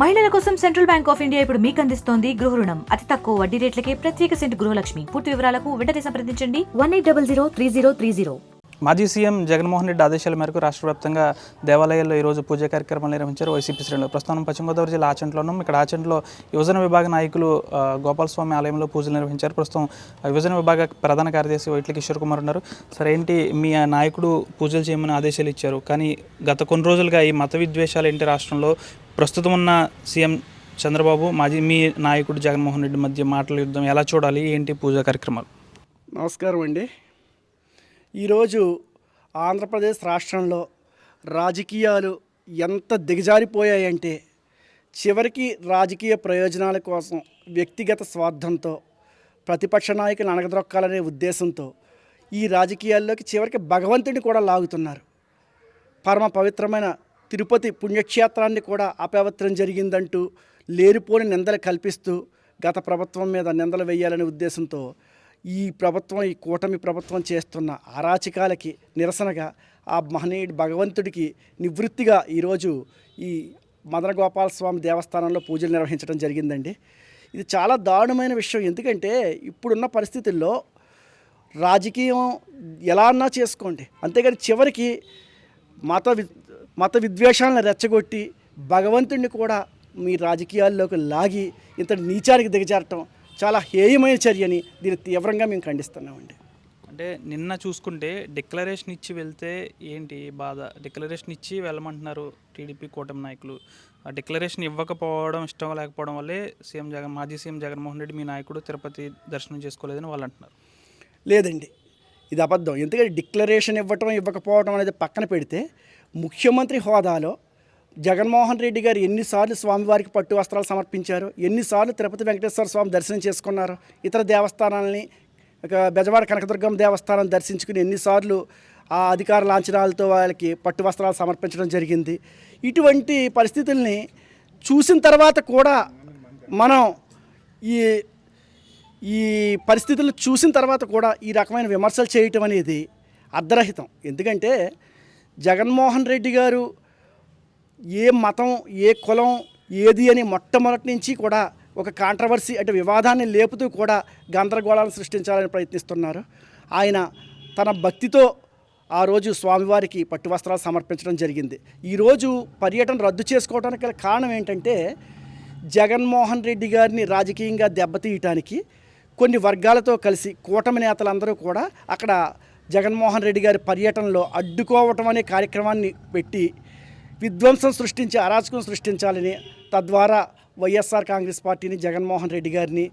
మహిళల కోసం central bank of India ఇప్పుడు మీకు అందిస్తోంది గృహ రుణం. అతి తక్కువ వడ్డీ రేట్లకే ప్రత్యేక సెంటు గృహలక్ష్మి. పూర్తి వివరాలకు వెంటనే సంప్రదించండి 18003030. మాజీ సీఎం జగన్మోహన్ రెడ్డి ఆదేశాల మేరకు రాష్ట్ర వ్యాప్తంగా దేవాలయాల్లో ఈరోజు పూజా కార్యక్రమాలు నిర్వహించారు వైసీపీ శ్రేణులు. ప్రస్తుతం పశ్చిమ గోదావరి జిల్లా ఆచంటలో ఉన్నాం. ఇక్కడ ఆచంటలో యువజన విభాగ నాయకులు గోపాలస్వామి ఆలయంలో పూజలు నిర్వహించారు. ప్రస్తుతం యువజన విభాగ ప్రధాన కార్యదర్శి వైట్ల కిషోర్ కుమార్ ఉన్నారు. సరే, ఏంటి మీ నాయకుడు పూజలు చేయమని ఆదేశాలు ఇచ్చారు, కానీ గత కొన్ని రోజులుగా ఈ మత విద్వేషాలు ఏంటి రాష్ట్రంలో? ప్రస్తుతం ఉన్న సీఎం చంద్రబాబు, మాజీ మీ నాయకుడు జగన్మోహన్ రెడ్డి మధ్య మాటల యుద్ధం ఎలా చూడాలి, ఏంటి పూజా కార్యక్రమాలు? నమస్కారం అండి. ఈరోజు ఆంధ్రప్రదేశ్ రాష్ట్రంలో రాజకీయాలు ఎంత దిగజారిపోయాయంటే, చివరికి రాజకీయ ప్రయోజనాల కోసం వ్యక్తిగత స్వార్థంతో ప్రతిపక్ష నాయకులను అణగద్రొక్కాలనే ఉద్దేశంతో ఈ రాజకీయాల్లోకి చివరికి భగవంతుడిని కూడా లాగుతున్నారు. పరమ పవిత్రమైన తిరుపతి పుణ్యక్షేత్రాన్ని కూడా అపవిత్రం జరిగిందంటూ లేనిపోని నిందలు కల్పిస్తూ గత ప్రభుత్వం మీద నిందలు వేయాలనే ఉద్దేశంతో ఈ ప్రభుత్వం, ఈ కూటమి ప్రభుత్వం చేస్తున్న అరాచకాలకి నిరసనగా ఆ మహనీయుడి భగవంతుడికి నివృత్తిగా ఈరోజు ఈ మదన గోపాల స్వామి దేవస్థానంలో పూజలు నిర్వహించడం జరిగిందండి. ఇది చాలా దారుణమైన విషయం. ఎందుకంటే ఇప్పుడున్న పరిస్థితుల్లో రాజకీయం ఎలా అన్నా చేసుకోండి, అంతేగాని చివరికి మత విద్వేషాలను రెచ్చగొట్టి భగవంతుడిని కూడా మీ రాజకీయాల్లోకి లాగి ఇంత నీచానికి దిగజారటం చాలా హేయమైన చర్యని దీన్ని తీవ్రంగా మేము ఖండిస్తున్నామండి. అంటే నిన్న చూసుకుంటే డిక్లరేషన్ ఇచ్చి వెళ్తే ఏంటి బాధ? డిక్లరేషన్ ఇచ్చి వెళ్ళమంటున్నారు టీడీపీ కూటమి నాయకులు. ఆ డిక్లరేషన్ ఇవ్వకపోవడం, ఇష్టం లేకపోవడం వల్లే మాజీ సీఎం జగన్మోహన్ రెడ్డి మీ నాయకుడు తిరుపతి దర్శనం చేసుకోలేదని వాళ్ళు అంటున్నారు. లేదండి, ఇది అబద్ధం. ఎందుకంటే డిక్లరేషన్ ఇవ్వకపోవడం అనేది పక్కన పెడితే, ముఖ్యమంత్రి హోదాలో జగన్మోహన్ రెడ్డి గారు ఎన్నిసార్లు స్వామివారికి పట్టు వస్త్రాలు సమర్పించారు, ఎన్నిసార్లు తిరుపతి వెంకటేశ్వర స్వామి దర్శనం చేసుకున్నారు, ఇతర దేవస్థానాలని బెజవాడ కనకదుర్గమ్మ దేవస్థానం దర్శించుకుని ఎన్నిసార్లు ఆ అధికార లాంఛనాలతో వాళ్ళకి పట్టు వస్త్రాలు సమర్పించడం జరిగింది. ఇటువంటి పరిస్థితుల్ని చూసిన తర్వాత కూడా మనం ఈ పరిస్థితులను చూసిన తర్వాత కూడా ఈ రకమైన విమర్శలు చేయటం అనేది అర్ధరహితం. ఎందుకంటే జగన్మోహన్ రెడ్డి గారు ఏ మతం, ఏ కులం, ఏది అని మొట్టమొదటి నుంచి కూడా ఒక కాంట్రవర్సీ అంటే వివాదాన్ని లేపుతూ కూడా గందరగోళాలను సృష్టించాలని ప్రయత్నిస్తున్నారు. ఆయన తన భక్తితో ఆ రోజు స్వామివారికి పట్టు వస్త్రాలు సమర్పించడం జరిగింది. ఈరోజు పర్యటన రద్దు చేసుకోవడానికి గల కారణం ఏంటంటే, జగన్మోహన్ రెడ్డి గారిని రాజకీయంగా దెబ్బతీయటానికి కొన్ని వర్గాలతో కలిసి కూటమి నేతలందరూ కూడా అక్కడ జగన్మోహన్ రెడ్డి గారి పర్యటనలో అడ్డుకోవటం అనే కార్యక్రమాన్ని పెట్టి విధ్వంసం సృష్టించి అరాచకం సృష్టించాలని, తద్వారా వైఎస్ఆర్ కాంగ్రెస్ పార్టీని, జగన్మోహన్ రెడ్డి గారిని,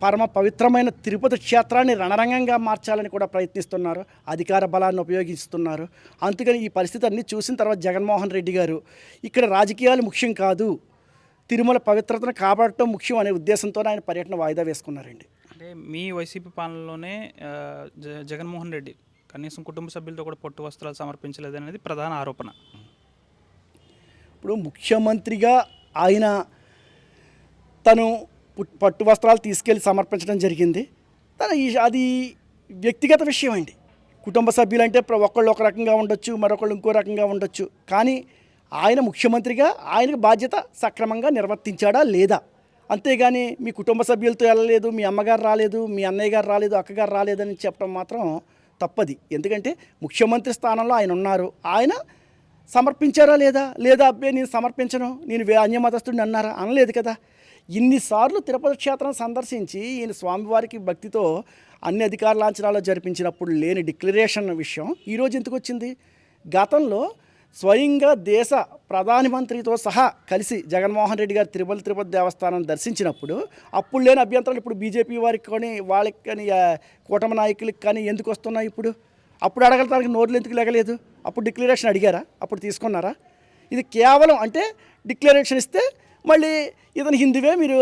పరమ పవిత్రమైన తిరుపతి క్షేత్రాన్ని రణరంగంగా మార్చాలని కూడా ప్రయత్నిస్తున్నారు. అధికార బలాన్ని ఉపయోగిస్తున్నారు. అందుకని ఈ పరిస్థితి అన్నీ చూసిన తర్వాత జగన్మోహన్ రెడ్డి గారు ఇక్కడ రాజకీయాలు ముఖ్యం కాదు, తిరుమల పవిత్రతను కాపాడటం ముఖ్యం అనే ఉద్దేశంతో ఆయన పర్యటన వాయిదా వేసుకున్నారండి. అంటే మీ వైసీపీ పాలనలోనే జగన్మోహన్ రెడ్డి కనీసం కుటుంబ సభ్యులతో కూడా పట్టు వస్త్రాలు సమర్పించలేదనేది ప్రధాన ఆరోపణ. ఇప్పుడు ముఖ్యమంత్రిగా ఆయన తను పట్టు వస్త్రాలు తీసుకెళ్ళి సమర్పించడం జరిగింది. అది వ్యక్తిగత విషయం అండి. కుటుంబ సభ్యులు అంటే ఒకళ్ళు ఒక రకంగా ఉండొచ్చు, మరొకళ్ళు ఇంకో రకంగా ఉండొచ్చు. కానీ ఆయన ముఖ్యమంత్రిగా ఆయనకు బాధ్యత సక్రమంగా నిర్వర్తించాడా లేదా? అంతేగాని మీ కుటుంబ సభ్యులతో వెళ్ళలేదు, మీ అమ్మగారు రాలేదు, మీ అన్నయ్య గారు రాలేదు, అక్కగారు రాలేదని చెప్పడం మాత్రం తప్పది. ఎందుకంటే ముఖ్యమంత్రి స్థానంలో ఆయన ఉన్నారు. ఆయన సమర్పించారా లేదా అబ్బాయి నేను సమర్పించను, నేను అన్యమతస్తుడిని అన్నారా? అనలేదు కదా. ఇన్నిసార్లు తిరుపతి క్షేత్రం సందర్శించి ఈయన స్వామివారికి భక్తితో అన్ని అధికార లాంఛనాలు జరిపించినప్పుడు లేని డిక్లరేషన్ విషయం ఈరోజు ఎందుకు వచ్చింది? గతంలో స్వయంగా దేశ ప్రధానమంత్రితో సహా కలిసి జగన్మోహన్ రెడ్డి గారు తిరుపతి దేవస్థానం దర్శించినప్పుడు అప్పుడు లేని అభ్యంతరాలు ఇప్పుడు బీజేపీ వారికి కానీ, వాళ్ళకి కానీ, కూటమి నాయకులకి కానీ ఎందుకు వస్తున్నాయి? అప్పుడు అడగడానికి నోర్లు ఎందుకు లేగలేదు? అప్పుడు డిక్లరేషన్ అడిగారా? అప్పుడు తీసుకున్నారా? ఇది కేవలం అంటే డిక్లరేషన్ ఇస్తే మళ్ళీ ఇతను హిందువే, మీరు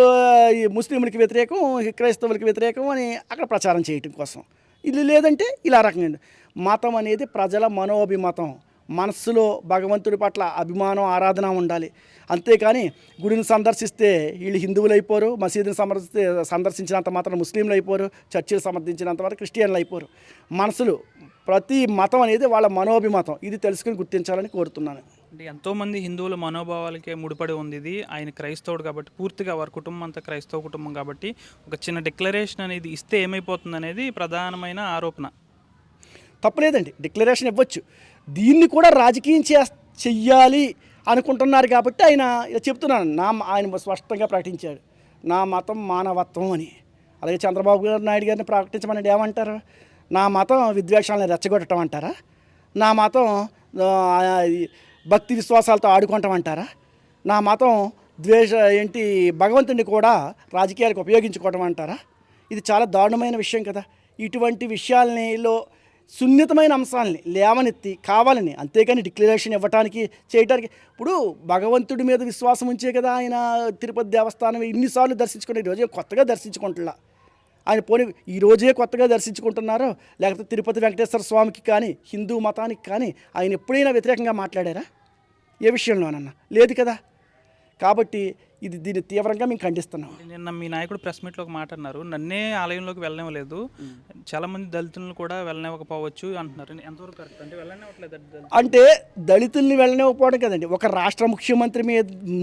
ముస్లింలకి వ్యతిరేకం, క్రైస్తవులకి వ్యతిరేకం అని అక్కడ ప్రచారం చేయటం కోసం. ఇది లేదంటే ఇలా రకంగా మతం అనేది ప్రజల మనోభిమతం. మనస్సులో భగవంతుడి పట్ల అభిమానం, ఆరాధన ఉండాలి. అంతేకాని గుడిని సందర్శిస్తే వీళ్ళు హిందువులు అయిపోరు, మసీదుని సందర్శించినంత మాత్రం ముస్లింలు అయిపోరు, చర్చిలు సమర్థించినంత మాత్రం క్రిస్టియన్లు అయిపోరు. మనసులు ప్రతి మతం అనేది వాళ్ళ మనోభిమతం. ఇది తెలుసుకుని గుర్తించాలని కోరుతున్నాను. అంటే ఎంతోమంది హిందువుల మనోభావాలకే ముడిపడి ఉంది ఇది. ఆయన క్రైస్తవుడు కాబట్టి పూర్తిగా వారి కుటుంబం అంతా క్రైస్తవ కుటుంబం కాబట్టి ఒక చిన్న డిక్లరేషన్ అనేది ఇస్తే ఏమైపోతుంది అనేది ప్రధానమైన ఆరోపణ. తప్పలేదండి, డిక్లరేషన్ ఇవ్వచ్చు. దీన్ని కూడా రాజకీయం చెయ్యాలి అనుకుంటున్నారు కాబట్టి ఆయన ఇలా చెప్తున్నాను. ఆయన స్పష్టంగా ప్రకటించాడు, నా మతం మానవత్వం అని. అలాగే చంద్రబాబు నాయుడు గారిని ప్రకటించమని ఏమంటారు? నా మతం విద్వేషాలను రెచ్చగొట్టడం అంటారా? నా మతం భక్తి విశ్వాసాలతో ఆడుకుంటాం అంటారా? నా మతం భగవంతుడిని కూడా రాజకీయాలకు ఉపయోగించుకోవడం అంటారా? ఇది చాలా దారుణమైన విషయం కదా. ఇటువంటి విషయాలనిలో సున్నితమైన అంశాలని లేవనెత్తి కావాలని, అంతేకాని డిక్లరేషన్ ఇవ్వటానికి చేయటానికి. ఇప్పుడు భగవంతుడి మీద విశ్వాసం ఉంచే కదా ఆయన తిరుపతి దేవస్థానం ఇన్నిసార్లు దర్శించుకుని ఈరోజే కొత్తగా దర్శించుకుంటున్నా. ఆయన పోనీ ఈరోజే కొత్తగా దర్శించుకుంటున్నారో, లేకపోతే తిరుపతి వెంకటేశ్వర స్వామికి కానీ హిందూ మతానికి కానీ ఆయన ఎప్పుడైనా వ్యతిరేకంగా మాట్లాడారా? ఏ విషయంలోనన్నా లేదు కదా. కాబట్టి దీన్ని తీవ్రంగా మేము ఖండిస్తున్నాం. నిన్న మీ నాయకుడు ప్రెస్ మీట్లో ఒక మాట అన్నారు, నన్నే ఆలయంలోకి వెళ్ళనివ్వలేదు, చాలామంది దళితులను కూడా వెళ్ళనివ్వకపోవచ్చు అంటున్నారు. ఎంతవరకు కరెక్ట్? అంటే వెళ్ళనివ్వట్లేదు అంటే దళితుల్ని వెళ్ళనివ్వకపోవడం కదండి, ఒక రాష్ట్ర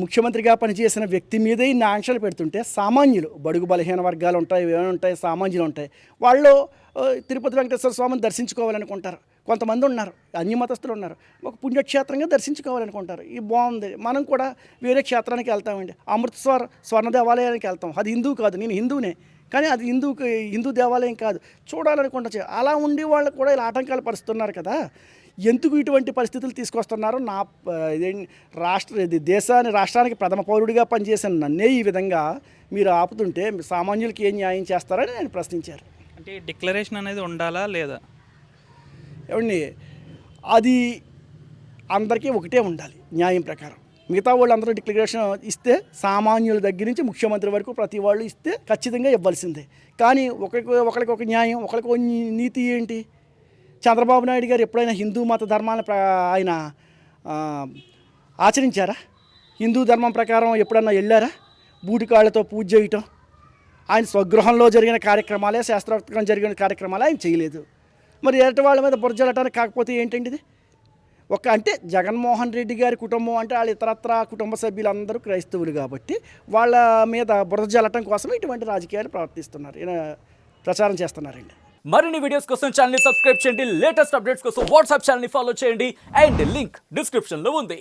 ముఖ్యమంత్రిగా పనిచేసిన వ్యక్తి మీదే ఇన్ని ఆంక్షలు పెడుతుంటే సామాన్యులు, బడుగు బలహీన వర్గాలు ఉంటాయి, ఏముంటాయి, సామాన్యులు ఉంటాయి, వాళ్ళు తిరుపతి వెంకటేశ్వర స్వామిని దర్శించుకోవాలనుకుంటారు. కొంతమంది ఉన్నారు, అన్యమతస్తులు ఉన్నారు, ఒక పుణ్యక్షేత్రంగా దర్శించుకోవాలనుకుంటారు. ఇది బాగుంది. మనం కూడా వేరే క్షేత్రానికి వెళ్తామండి. అమృత్సర్ స్వర్ణ దేవాలయానికి వెళ్తాం. అది హిందూ కాదు, నేను హిందువునే, కానీ అది హిందూ దేవాలయం కాదు, చూడాలనుకుంటా. అలా ఉండి వాళ్ళు కూడా ఇలా ఆటంకాలు పరుస్తున్నారు కదా. ఎందుకు ఇటువంటి పరిస్థితులు తీసుకొస్తున్నారో రాష్ట్రానికి ప్రథమ పౌరుడిగా పనిచేసిన నన్నే ఈ విధంగా మీరు ఆపుతుంటే సామాన్యులకి ఏం న్యాయం చేస్తారని నేను ప్రశ్నించారు. అంటే డిక్లరేషన్ అనేది ఉండాలా లేదా? ఏమండి, అది అందరికీ ఒకటే ఉండాలి న్యాయం ప్రకారం. మిగతా వాళ్ళు అందరూ డిక్లరేషన్ ఇస్తే సామాన్యుల దగ్గర నుంచి ముఖ్యమంత్రి వరకు ప్రతి వాళ్ళు ఇస్తే ఖచ్చితంగా ఇవ్వాల్సిందే. కానీ ఒకరికి ఒక న్యాయం, ఒకరికి ఒక నీతి ఏంటి? చంద్రబాబు నాయుడు గారు ఎప్పుడైనా హిందూ మత ధర్మాన్ని ఆయన ఆచరించారా? హిందూ ధర్మం ప్రకారం ఎప్పుడన్నా వెళ్ళారా? బూటికాళ్ళతో పూజ చేయటం, ఆయన స్వగృహంలో జరిగిన కార్యక్రమాలే, శాస్త్రోక్తంగా జరిగిన కార్యక్రమాలే ఆయన చేయలేదు. మరి ఎరటి వాళ్ళ మీద బురజలటానికి కాకపోతే ఏంటండి ఇది? అంటే జగన్మోహన్ రెడ్డి గారి కుటుంబం అంటే వాళ్ళ ఇతరత్ర కుటుంబ సభ్యులందరూ క్రైస్తవులు కాబట్టి వాళ్ళ మీద బురద జల్లటం కోసం ఇటువంటి రాజకీయాలు ప్రచారం చేస్తున్నారండి. మరిన్ని వీడియోస్ కోసం ఛానల్ ని సబ్స్క్రైబ్ చేయండి. లేటెస్ట్ అప్డేట్స్ కోసం వాట్సాప్ ఛానల్ ని ఫాలో చేయండి. అండ్ లింక్ డిస్క్రిప్షన్ లో ఉంది.